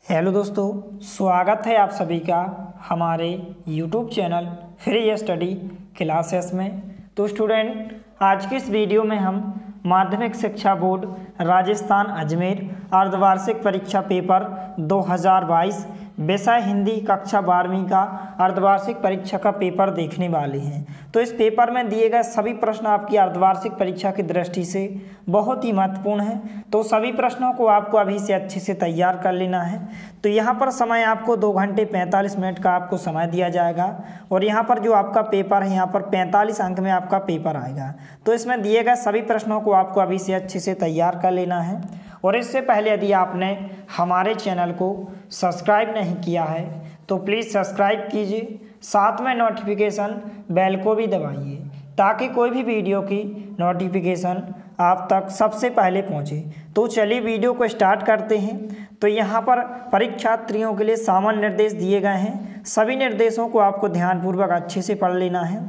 Hello दोस्तों, स्वागत है आप सभी का हमारे YouTube channel free study classes में। तो स्टूडेंट, आज की इस वीडियो में हम माध्यमिक शिक्षा बोर्ड राजस्थान अजमेर अर्धवार्षिक परीक्षा पेपर 2022 विषय हिंदी कक्षा 12वीं का अर्धवार्षिक परीक्षा का पेपर देखने वाले हैं। तो इस पेपर में दिए गए सभी प्रश्न आपकी अर्धवार्षिक परीक्षा की दृष्टि से बहुत ही महत्वपूर्ण हैं। तो सभी प्रश्नों को आपको अभी से अच्छे से तैयार कर लेना है। तो यहाँ पर समय आपको 2 घंटे 45 मिनट का आपको समय दिया जाएगा और यहाँ पर जो आपका पेपर है, यहाँ पर 45 अंक में आपका पेपर आएगा। तो इसमें दिए गए सभी प्रश्नों को आपको अभी से अच्छे से तैयार कर लेना है। और इससे पहले यदि आपने हमारे चैनल को सब्सक्राइब नहीं किया है तो प्लीज़ सब्सक्राइब कीजिए, साथ में नोटिफिकेशन बेल को भी दबाइए ताकि कोई भी वीडियो की नोटिफिकेशन आप तक सबसे पहले पहुंचे। तो चलिए वीडियो को स्टार्ट करते हैं। तो यहाँ पर परीक्षार्थियों के लिए सामान्य निर्देश दिए गए हैं। सभी निर्देशों को आपको ध्यानपूर्वक अच्छे से पढ़ लेना है।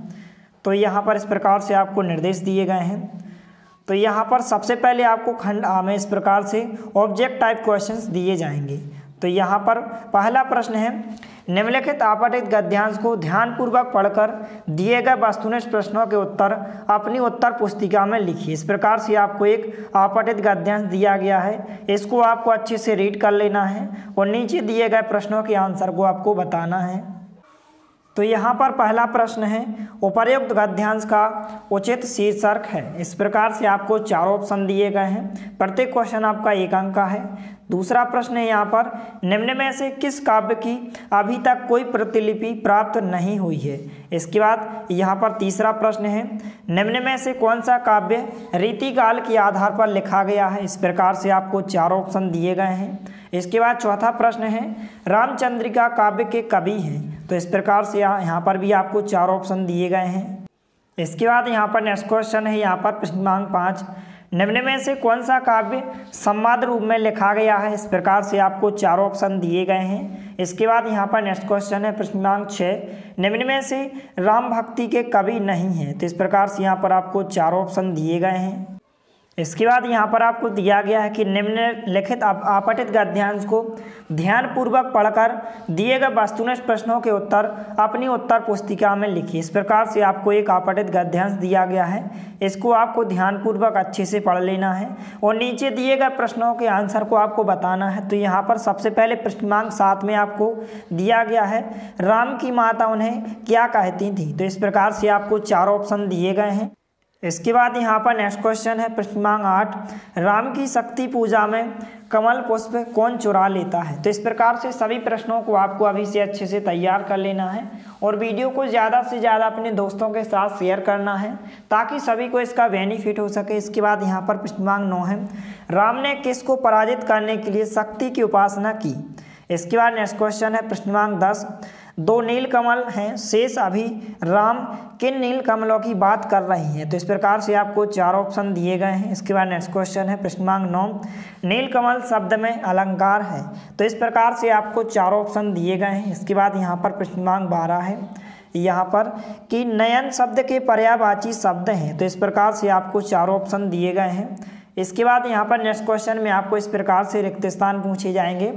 तो यहाँ पर इस प्रकार से आपको निर्देश दिए गए हैं। तो यहाँ पर सबसे पहले आपको खंड आ में इस प्रकार से ऑब्जेक्ट टाइप क्वेश्चंस दिए जाएंगे। तो यहाँ पर पहला प्रश्न है, निम्नलिखित आपतित गद्यांश को ध्यानपूर्वक पढ़कर दिए गए वस्तुनिष्ठ प्रश्नों के उत्तर अपनी उत्तर पुस्तिका में लिखिए। इस प्रकार से आपको एक आपतित गद्यांश दिया गया है, इसको आपको अच्छे से रीड कर लेना है और नीचे दिए गए प्रश्नों के आंसर को आपको बताना है। तो यहाँ पर पहला प्रश्न है, उपर्युक्त गद्यांश का उचित शीर्षक है। इस प्रकार से आपको 4 ऑप्शन दिए गए हैं, प्रत्येक क्वेश्चन आपका 1 अंक का है। दूसरा प्रश्न है यहाँ पर, निम्न में से किस काव्य की अभी तक कोई प्रतिलिपि प्राप्त नहीं हुई है। इसके बाद यहाँ पर तीसरा प्रश्न है, निम्न में से कौन सा काव्य रीतिकाल के आधार पर लिखा गया है। इस प्रकार से आपको 4 ऑप्शन दिए गए हैं। इसके बाद चौथा प्रश्न है, रामचंद्रिका काव्य के कवि हैं। तो इस प्रकार से यहाँ पर भी आपको 4 ऑप्शन दिए गए हैं। इसके बाद यहाँ पर नेक्स्ट क्वेश्चन है, यहाँ पर प्रश्न क्रमांक 5, निम्न में से कौन सा काव्य संवाद रूप में लिखा गया है। इस प्रकार से आपको 4 ऑप्शन दिए गए हैं। इसके बाद यहाँ पर नेक्स्ट क्वेश्चन है प्रश्न क्रमांक 6, निम्न में से राम भक्ति के कवि नहीं है। तो इस प्रकार से यहाँ पर आपको 4 ऑप्शन दिए गए हैं। इसके बाद यहाँ पर आपको दिया गया है कि निम्नलिखित आपतित गद्यांश को ध्यानपूर्वक पढ़कर दिए गए वस्तुनिष्ठ प्रश्नों के उत्तर अपनी उत्तर पुस्तिका में लिखिए। इस प्रकार से आपको एक आपतित गद्यांश दिया गया है, इसको आपको ध्यानपूर्वक अच्छे से पढ़ लेना है और नीचे दिए गए प्रश्नों के आंसर को आपको बताना है। तो यहाँ पर सबसे पहले प्रश्न क्रमांक 7 में आपको दिया गया है, राम की माता उन्हें क्या कहती थी। तो इस प्रकार से आपको 4 ऑप्शन दिए गए हैं। इसके बाद यहाँ पर नेक्स्ट क्वेश्चन है प्रश्न क्रमांक 8, राम की शक्ति पूजा में कमल पुष्प कौन चुरा लेता है। तो इस प्रकार से सभी प्रश्नों को आपको अभी से अच्छे से तैयार कर लेना है और वीडियो को ज़्यादा से ज़्यादा अपने दोस्तों के साथ शेयर करना है ताकि सभी को इसका बेनिफिट हो सके। इसके बाद यहाँ पर प्रश्न क्रमांक 9 है, राम ने किसको पराजित करने के लिए शक्ति की उपासना की। इसके बाद नेक्स्ट क्वेश्चन है प्रश्न क्रमांक 10, 2 नील कमल हैं शेष अभी राम किन नील कमलों की बात कर रही हैं। तो इस प्रकार से आपको 4 ऑप्शन दिए गए हैं। इसके बाद नेक्स्ट क्वेश्चन है प्रश्न क्रमांक 9, नील कमल शब्द में अलंकार है। तो इस प्रकार से आपको 4 ऑप्शन दिए गए हैं। इसके बाद यहाँ पर प्रश्न क्रमांक 12 है, यहाँ पर कि नयन शब्द के पर्यायवाची शब्द हैं। तो इस प्रकार से आपको 4 ऑप्शन दिए गए हैं। इसके बाद यहाँ पर नेक्स्ट क्वेश्चन में आपको इस प्रकार से रिक्त स्थान पूछे जाएंगे,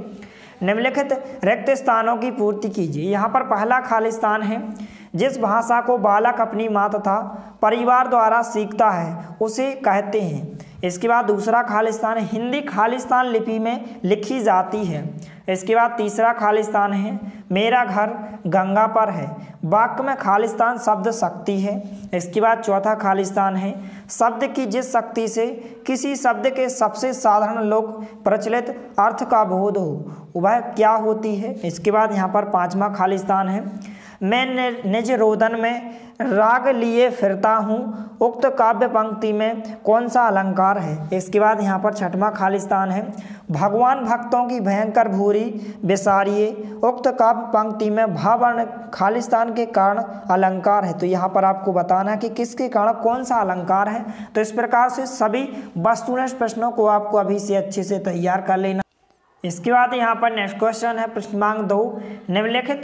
निम्नलिखित रिक्त स्थानों की पूर्ति कीजिए। यहाँ पर पहला खाली स्थान है, जिस भाषा को बालक अपनी माँ तथा परिवार द्वारा सीखता है उसे कहते हैं। इसके बाद दूसरा खाली स्थान है, हिंदी खालिस्तान लिपि में लिखी जाती है। इसके बाद तीसरा खाली स्थान है, मेरा घर गंगा पर है। वाक्य में खालिस्तान शब्द शक्ति है। इसके बाद चौथा खाली स्थान है, शब्द की जिस शक्ति से किसी शब्द के सबसे साधारण लोक प्रचलित अर्थ का बोध हो वह क्या होती है। इसके बाद यहाँ पर 5वां खाली स्थान है, मैं निज रोदन में राग लिए फिरता हूँ उक्त काव्य पंक्ति में कौन सा अलंकार है। इसके बाद यहाँ पर 6वां खाली स्थान है, भगवान भक्तों की भयंकर भूरी विसारिये उक्त काव्य पंक्ति में भावर्ण खालिस्तान के कारण अलंकार है। तो यहाँ पर आपको बताना है कि किसके कारण कौन सा अलंकार है। तो इस प्रकार से सभी वस्तुनिष्ठ प्रश्नों को आपको अभी से अच्छे से तैयार कर लेना। इसके बाद यहाँ पर नेक्स्ट क्वेश्चन है प्रश्न क्रमांक 2, निम्नलिखित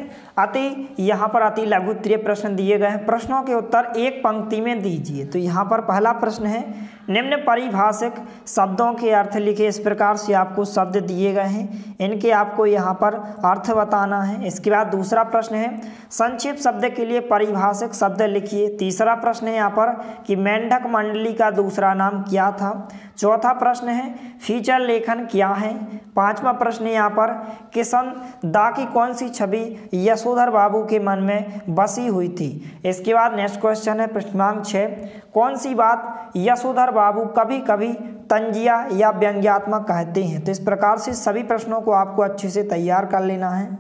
यहाँ पर अति लघु उत्तरीय प्रश्न दिए गए हैं, प्रश्नों के उत्तर एक पंक्ति में दीजिए। तो यहाँ पर पहला प्रश्न है, निम्न परिभाषिक शब्दों के अर्थ लिखे। इस प्रकार से आपको शब्द दिए गए हैं, इनके आपको यहाँ पर अर्थ बताना है। इसके बाद दूसरा प्रश्न है संक्षिप्त शब्द के लिए परिभाषिक शब्द लिखिए। तीसरा प्रश्न है यहाँ पर कि मेंढक मंडली का दूसरा नाम क्या था। चौथा प्रश्न है फीचर लेखन क्या है। पांचवा प्रश्न यहाँ पर किशन दा की कौन सी छवि यशोधर बाबू के मन में बसी हुई थी। इसके बाद नेक्स्ट क्वेश्चन है प्रश्नांक 6 कौन सी बात यशोधर बाबू कभी कभी तंजिया या व्यंग्यात्मक कहते हैं। तो इस प्रकार से सभी प्रश्नों को आपको अच्छे से तैयार कर लेना है।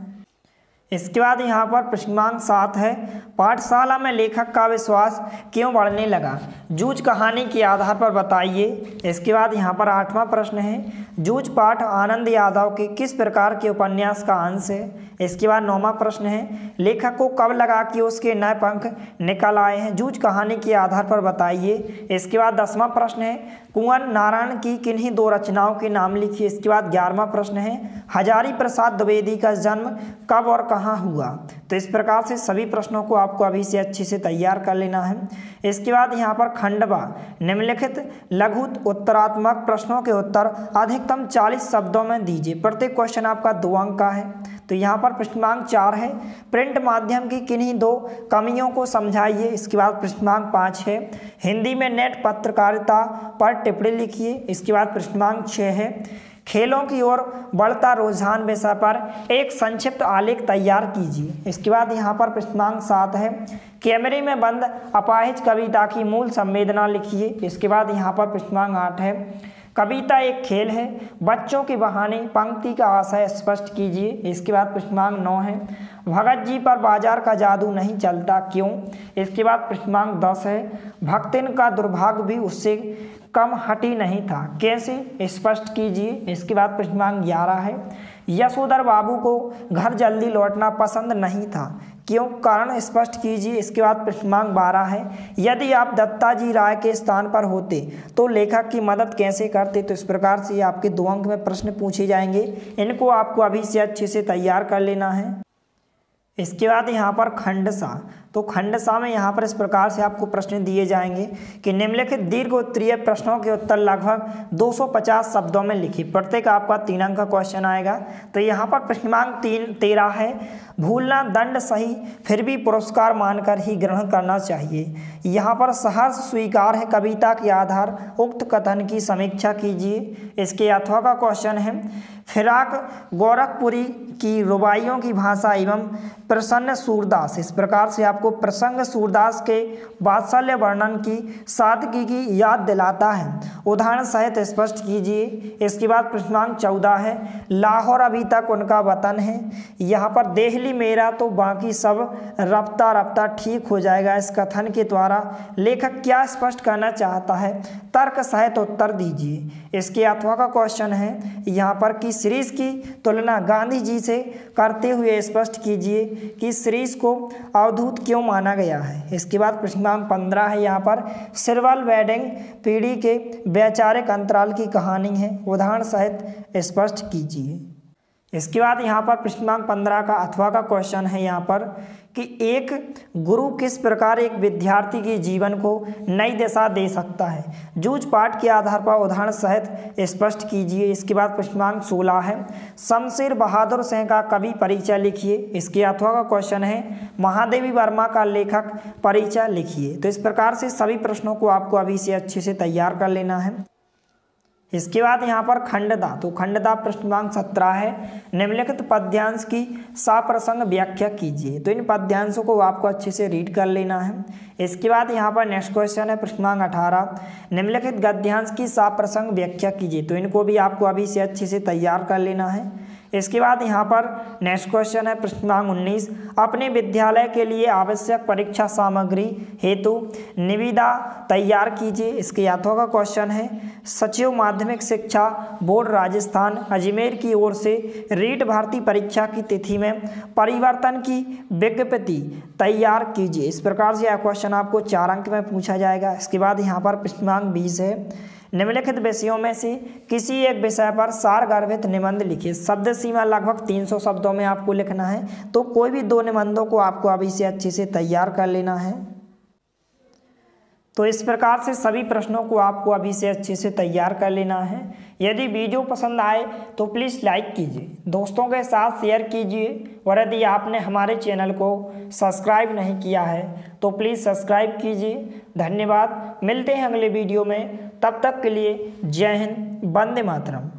इसके बाद यहाँ पर प्रश्नांक 7 है पाठशाला में लेखक का विश्वास क्यों बढ़ने लगा, जूझ कहानी के आधार पर बताइए। इसके बाद यहाँ पर 8वां प्रश्न है जूझ पाठ आनंद यादव के किस प्रकार के उपन्यास का अंश है। इसके बाद 9वां प्रश्न है लेखक को कब लगा कि उसके नए पंख निकल आए हैं, जूझ कहानी के आधार पर बताइए। इसके बाद 10वां प्रश्न है कुंवर नारायण की किन्हीं दो रचनाओं के नाम लिखिए। इसके बाद 11वां प्रश्न है हजारी प्रसाद द्विवेदी का जन्म कब और कहाँ हुआ। तो इस प्रकार से सभी प्रश्नों को आपको अभी से अच्छे से तैयार कर लेना है। इसके बाद यहाँ पर खंडवा निम्नलिखित लघु उत्तरात्मक प्रश्नों के उत्तर अधिकतम 40 शब्दों में दीजिए। प्रत्येक क्वेश्चन आपका 2 अंक का है। तो यहाँ पर प्रश्नांक 4 है प्रिंट माध्यम की किन्हीं 2 कमियों को समझाइए। इसके बाद प्रश्नांक 5 है हिंदी में नेट पत्रकारिता पर टिप्पणी लिखिए। इसके बाद प्रश्नांक 6 है खेलों की ओर बढ़ता रुझान विषय पर एक संक्षिप्त आलेख तैयार कीजिए। इसके बाद यहाँ पर प्रश्नांक 7 है कैमरे में बंद अपाहिज कविता की मूल संवेदना लिखिए। इसके बाद यहाँ पर प्रश्नांक 8 है कविता एक खेल है, बच्चों के बहाने पंक्ति का आशय स्पष्ट कीजिए। इसके बाद प्रश्नांक 9 है भगत जी पर बाजार का जादू नहीं चलता क्यों। इसके बाद प्रश्नांक 10 है भक्तिन का दुर्भाग्य भी उससे कम हटी नहीं था, कैसे स्पष्ट कीजिए। इसके बाद प्रश्नांक 11 है यशोधर बाबू को घर जल्दी लौटना पसंद नहीं था, क्यों, कारण स्पष्ट कीजिए। इसके बाद प्रश्नांक 12 है यदि आप दत्ताजी राय के स्थान पर होते तो लेखक की मदद कैसे करते। तो इस प्रकार से आपके 2 अंक में प्रश्न पूछे जाएंगे, इनको आपको अभी से अच्छे से तैयार कर लेना है। इसके बाद यहाँ पर खंडसा, तो खंडसा में यहाँ पर इस प्रकार से आपको प्रश्न दिए जाएंगे कि निम्नलिखित दीर्घ उत्तरीय प्रश्नों के उत्तर लगभग 250 शब्दों में लिखिए। प्रत्येक आपका 3 अंक का क्वेश्चन आएगा। तो यहाँ पर प्रश्नांक 13 है भूलना दंड सही फिर भी पुरस्कार मानकर ही ग्रहण करना चाहिए। यहाँ पर सहर्ष स्वीकार है कविता के आधार उक्त कथन की समीक्षा कीजिए। इसके अथवा का क्वेश्चन है फिराक गोरखपुरी की रुबाइयों की भाषा एवं प्रसन्न सूरदास। इस प्रकार से आपको प्रसंग सूरदास के वात्सल्य वर्णन की सादगी की याद दिलाता है, उदाहरण सहित स्पष्ट कीजिए। इसके बाद प्रश्नांक 14 है लाहौर अभी तक उनका वतन है। यहाँ पर देहली मेरा तो बाकी सब रफ्ता रफ्ता ठीक हो जाएगा, इस कथन के द्वारा लेखक क्या स्पष्ट करना चाहता है, तर्क सहित उत्तर दीजिए। इसके अथवा का क्वेश्चन है यहाँ पर कि सीरीज की तुलना गांधी जी से करते हुए स्पष्ट कीजिए कि सीरीज को अवधूत क्यों माना गया है। इसके बाद प्रश्नांक 15 है यहाँ पर सिरवल वेडिंग पीढ़ी के वैचारिक अंतराल की कहानी है, उदाहरण सहित स्पष्ट कीजिए। इसके बाद यहाँ पर प्रश्नांक 15 का अथवा का क्वेश्चन है यहाँ पर कि एक गुरु किस प्रकार एक विद्यार्थी के जीवन को नई दिशा दे सकता है, जूझ पाठ के आधार पर उदाहरण सहित स्पष्ट कीजिए। इसके बाद प्रश्नांक 16 है शमशेर बहादुर सिंह का कवि परिचय लिखिए। इसके अथवा का क्वेश्चन है महादेवी वर्मा का लेखक परिचय लिखिए। तो इस प्रकार से सभी प्रश्नों को आपको अभी से अच्छे से तैयार कर लेना है। इसके बाद यहाँ पर खंडदा, तो खंडदा प्रश्नांक 17 है निम्नलिखित पद्यांश की सप्रसंग व्याख्या कीजिए। तो इन पद्यांशों को आपको अच्छे से रीड कर लेना है। इसके बाद यहाँ पर नेक्स्ट क्वेश्चन है प्रश्नांक 18 निम्नलिखित गद्यांश की सप्रसंग व्याख्या कीजिए। तो इनको भी आपको अभी से अच्छे से तैयार कर लेना है। इसके बाद यहाँ पर नेक्स्ट क्वेश्चन है प्रश्नांक 19 अपने विद्यालय के लिए आवश्यक परीक्षा सामग्री हेतु निविदा तैयार कीजिए। इसके अथवा का क्वेश्चन है सचिव माध्यमिक शिक्षा बोर्ड राजस्थान अजमेर की ओर से रीट भर्ती परीक्षा की तिथि में परिवर्तन की विज्ञप्ति तैयार कीजिए। इस प्रकार से यह क्वेश्चन आपको 4 अंक में पूछा जाएगा। इसके बाद यहाँ पर प्रश्नांक 20 है निम्नलिखित विषयों में से किसी एक विषय पर सारगर्भित निबंध लिखिए। शब्द सीमा लगभग 300 शब्दों में आपको लिखना है, तो कोई भी 2 निबंधों को आपको अभी से अच्छे से तैयार कर लेना है। तो इस प्रकार से सभी प्रश्नों को आपको अभी से अच्छे से तैयार कर लेना है। यदि वीडियो पसंद आए तो प्लीज़ लाइक कीजिए, दोस्तों के साथ शेयर कीजिए और यदि आपने हमारे चैनल को सब्सक्राइब नहीं किया है तो प्लीज़ सब्सक्राइब कीजिए। धन्यवाद, मिलते हैं अगले वीडियो में, तब तक के लिए जय हिंद, वंदे मातरम।